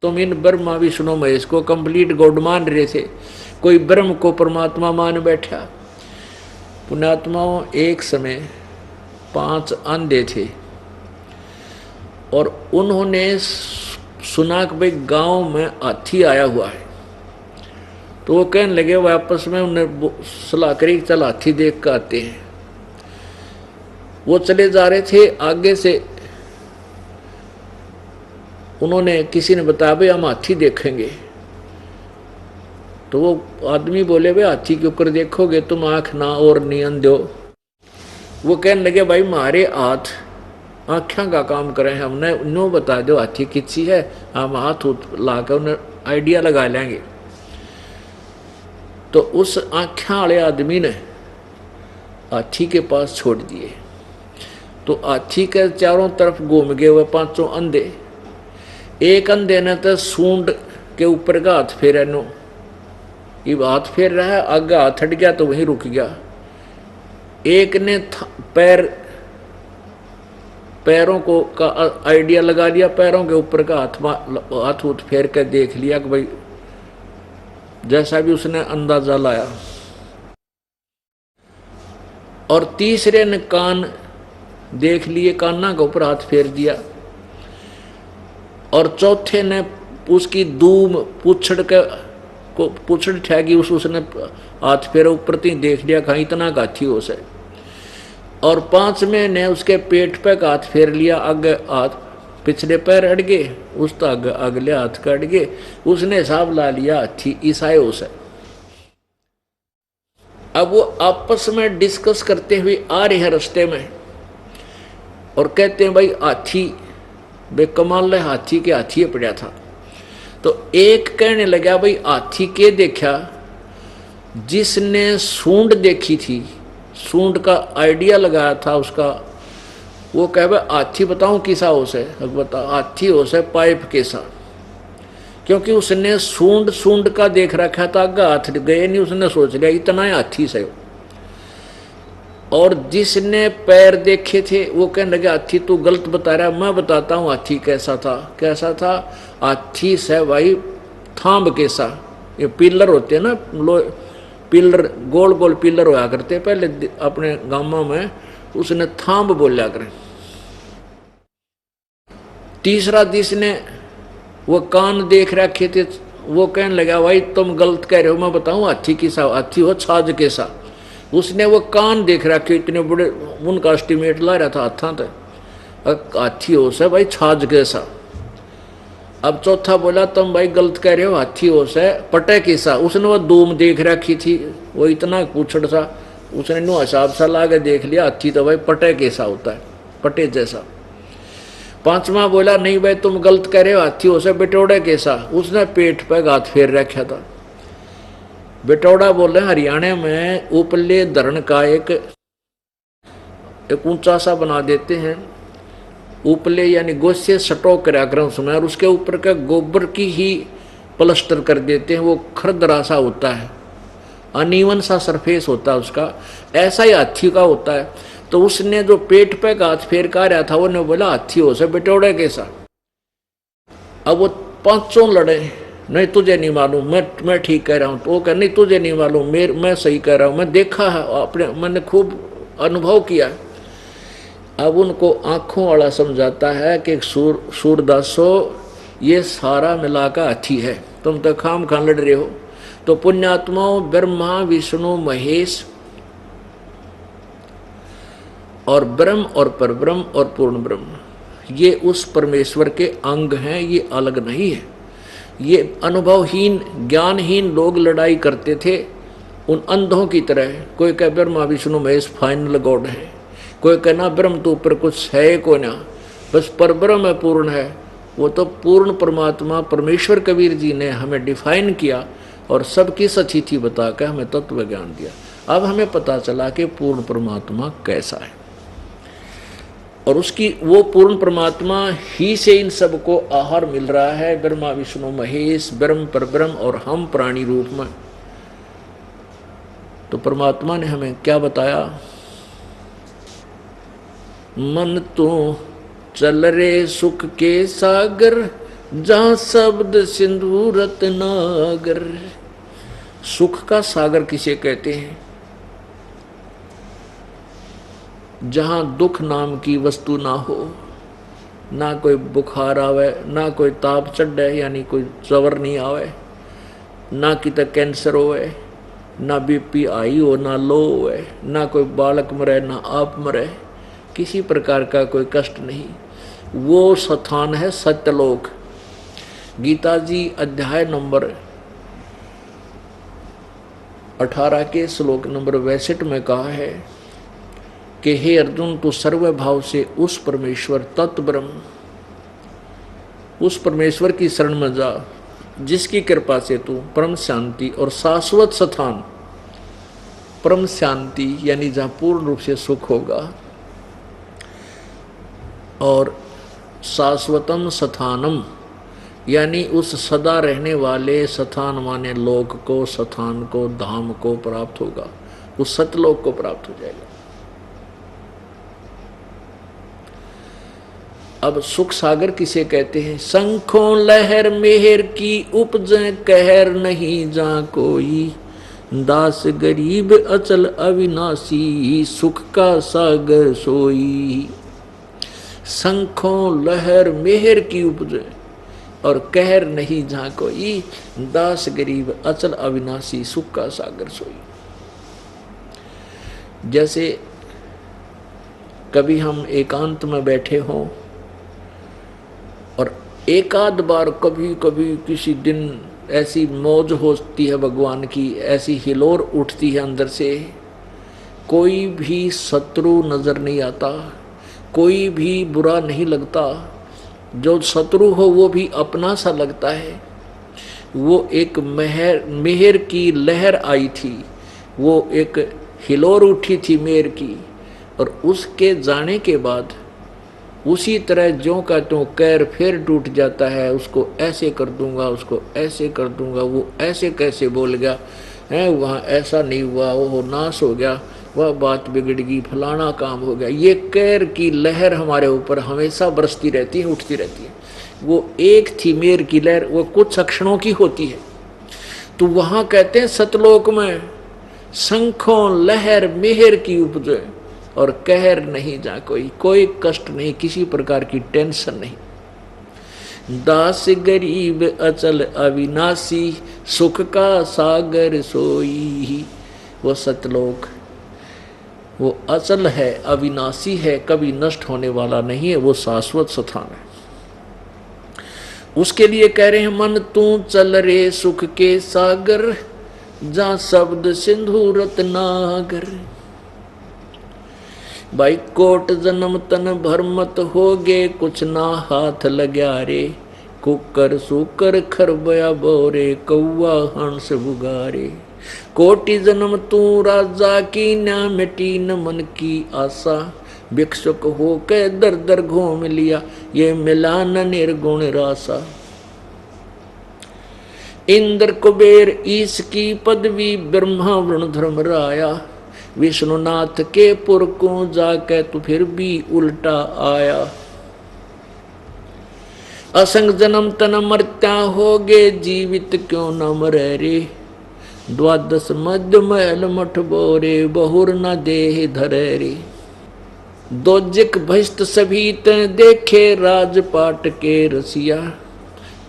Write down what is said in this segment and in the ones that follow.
तुम इन ब्रह्मा विष्णु महेश को complete God मान रहे थे, कोई ब्रह्म को परमात्मा मान बैठा। पुण्यात्माओं, एक समय 5 अंधे थे और उन्होंने सुना कि भाई गांव में हाथी आया हुआ है। तो वो कहने लगे, वापस में उन्हें सलाह करी, चल हाथी देख कर आते हैं। वो चले जा रहे थे, आगे से उन्होंने किसी ने बताया भाई हम हाथी देखेंगे। तो वो आदमी बोले, भाई हाथी के ऊपर देखोगे तुम, आंख ना और नियन दो। वो कहने लगे, भाई हमारे हाथ आँखों का काम करें, हमने नो बता दो हाथी किसी है, हम हाथ ला कर उन्हें आइडिया लगा लेंगे। तो उस आँखों वाले आदमी ने हाथी के पास छोड़ दिए। तो हाथी के चारों तरफ घूम गए वह 5 अंधे। एक अंधे ने तो सूंड के ऊपर का हाथ फेरा, नो ये हाथ फेर रहा है, आगे हाथ हट गया तो वहीं रुक गया। एक ने पैरों को का आइडिया लगा लिया, पैरों के ऊपर का हाथ फेर कर देख लिया कि भाई जैसा भी उसने अंदाजा लाया। और तीसरे ने कान देख लिए, काना के ऊपर हाथ फेर दिया। और चौथे ने उसकी दूम पूछड़ ठहगी, उसने हाथ फेरा ऊपर तीन देख लिया, कहीं इतना गाथी हो से। और 5वें ने उसके पेट पे हाथ फेर लिया, आगे हाथ पिछले पैर अड़ गए, उस तो अगले हाथ का अड़ गए। उसने हिसाब ला लिया हाथी ईसाई हो से। अब वो आपस में डिस्कस करते हुए आ रहे हैं रास्ते में और कहते हैं, भाई हाथी बेकमाल है, हाथी के हाथी पड़ा था। तो एक कहने लगा, भाई हाथी के देखा, जिसने सूंड देखी थी, सूंड का आइडिया लगाया था उसका, वो कहे भाई हाथी बताऊं किसा हो से, बता हाथी हो से पाइप कैसा, क्योंकि उसने सूंड का देख रखा था, आगे हाथ गए नहीं, उसने सोच लिया इतना ही हाथी से। और जिसने पैर देखे थे वो कहने लगे, हाथी तू गलत बता रहा है, मैं बताता हूँ हाथी कैसा था। कैसा था? हाथी से भाई थांब कैसा, ये पिलर होते हैं ना, पिलर गोल गोल पिलर होया करते पहले अपने गांवों में, उसने थांब बोलिया करें। तीसरा जिसने वो कान देख रखे थे वो कहने लगा, भाई तुम गलत कह रहे हो, मैं बताऊं हाथी किसा, हाथी हो छाज कैसा। उसने वो कान देख रखे, इतने बड़े, उनका एस्टिमेट ला रहा था हाथा तक, हाथी हो से भाई छाज कैसा। अब चौथा बोला, तुम भाई गलत कह रहे हो, हाथी हो से पटे कैसा। उसने वो दूम देख रखी थी, वो इतना पूछड़ सा, उसने नो हिसाब सा ला के देख लिया, हाथी तो भाई पटे कैसा होता है, पटे जैसा। 5वां बोला, नहीं भाई तुम गलत कह रहे हो, हाथी हो से बिटौड़े कैसा। उसने पेट पे हाथ फेर रखा था। बिटौड़ा बोले हरियाणा में उपले धरण का एक ऊंचा सा बना देते हैं, उपले यानी गोसे सटो करा कर उसमें, और उसके ऊपर का गोबर की ही प्लास्टर कर देते हैं। वो खरदरा सा होता है, अनइवन सा सरफेस होता है उसका, ऐसा ही हाथी का होता है। तो उसने जो पेट पे हाथ फेर का रहा था, वो ने बोला हाथी हो से बिटौड़े कैसा। अब वो 5 लड़े, नहीं तुझे नहीं मालूम, मैं ठीक कह रहा हूँ। तो वो कह, नहीं तुझे नहीं मालूम, मैं सही कह रहा हूँ, मैं देखा है अपने, मैंने खूब अनुभव किया। अब उनको आंखों वाला समझाता है कि सूरदासो ये सारा मिला का हाथी है, तुम तो खाम खान लड़ रहे हो। तो पुण्यात्माओं, ब्रह्मा विष्णु महेश और ब्रह्म और परब्रह्म और पूर्ण ब्रह्म, ये उस परमेश्वर के अंग हैं, ये अलग नहीं है। ये अनुभवहीन ज्ञानहीन लोग लड़ाई करते थे उन अंधों की तरह। कोई कहे ब्रह्मा विष्णु महेश फाइनल गॉड है, कोई कहना ब्रह्म तो ऊपर कुछ है को ना, बस परब्रह्म है, पूर्ण है। वो तो पूर्ण परमात्मा परमेश्वर कबीर जी ने हमें डिफाइन किया और सबकी सचिथि बता कर हमें तत्व ज्ञान दिया। अब हमें पता चला कि पूर्ण परमात्मा कैसा है, और उसकी वो पूर्ण परमात्मा ही से इन सबको आहार मिल रहा है। ब्रह्मा विष्णु महेश, ब्रह्म परब्रह्म और हम प्राणी रूप में। तो परमात्मा ने हमें क्या बताया? मन तू चल रे सुख के सागर, जहां शब्द सिंधु रत्नागर। सुख का सागर किसे कहते हैं? जहां दुख नाम की वस्तु ना हो, ना कोई बुखार आवे, ना कोई ताप चढ़े यानी कोई जवर नहीं आवे, ना किते कैंसर होवे, ना बीपी हाई हो ना लो होवे, ना कोई बालक मरे ना आप मरे, किसी प्रकार का कोई कष्ट नहीं, वो स्थान है सत्यलोक। गीता जी अध्याय नंबर 18 के श्लोक नंबर 62 में कहा है कि हे अर्जुन, तू सर्व भाव से उस परमेश्वर तत्व ब्रह्म, उस परमेश्वर की शरण में जा जिसकी कृपा से तू परम शांति और शाश्वत स्थान, परम शांति यानी जहाँ पूर्ण रूप से सुख होगा, और शाश्वतम स्थानम यानी उस सदा रहने वाले स्थान माने लोक को, स्थान को, धाम को प्राप्त होगा, उस सतलोक को प्राप्त हो जाएगा। अब सुख सागर किसे कहते हैं? शंखों लहर मेहर की उपज कहर नहीं जा कोई, दास गरीब अचल अविनाशी सुख का सागर सोई। शंखों लहर मेहर की उपज और कहर नहीं जा कोई, दास गरीब अचल अविनाशी सुख का सागर सोई। जैसे कभी हम एकांत में बैठे हों और एक आध बार कभी कभी किसी दिन ऐसी मौज होती है भगवान की, ऐसी हिलोर उठती है अंदर से, कोई भी शत्रु नजर नहीं आता, कोई भी बुरा नहीं लगता, जो शत्रु हो वो भी अपना सा लगता है। वो एक मेहर की लहर आई थी, वो एक हिलोर उठी थी मेहर की, और उसके जाने के बाद उसी तरह ज्यों का त्यों कैर फिर टूट जाता है। उसको ऐसे कर दूंगा, उसको ऐसे कर दूंगा, वो ऐसे कैसे बोल गया है, वहाँ ऐसा नहीं हुआ, वो नाश हो गया, वह बात बिगड़ गई, फलाना काम हो गया। ये कैर की लहर हमारे ऊपर हमेशा बरसती रहती है, उठती रहती है। वो एक थी मेहर की लहर, वो कुछ क्षणों की होती है। तो वहाँ कहते हैं सतलोक में शंखों लहर मेहर की उपज और कहर नहीं जा कोई, कोई कष्ट नहीं, किसी प्रकार की टेंशन नहीं। दास गरीब अचल अविनाशी सुख का सागर सोई। वो सतलोक वो अचल है, अविनाशी है, कभी नष्ट होने वाला नहीं है, वो शाश्वत स्थान है। उसके लिए कह रहे हैं मन तू चल रे सुख के सागर, जहां शब्द सिंधु रत्नागर। भाई कोट जन्म तन भर मत होगे, कुछ ना हाथ लग्या रे, कुकर सुकर खरबया बोरे, कौआ हंस बुगारे। कोटि जन्म तू राजा की, न मिटी न मन की आशा, भिक्षुक हो के दर दर घूम लिया, ये मिला न निर्गुण रासा। इंद्र कुबेर ईश की पदवी, ब्रह्मा वरुण धर्म राया, विष्णुनाथ के पुर को जाके तू फिर भी उल्टा आया। असंग जन्म तन मरत्या होगे, जीवित क्यों न मरे रे, द्वादश मध्य महल मठ बोरे, बहुर न देह धरे रे। दोजिक भस्त सभी तन देखे, राजपाट के रसिया,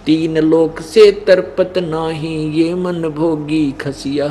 तीन लोक से तरपत नाही, ये मन भोगी खसिया।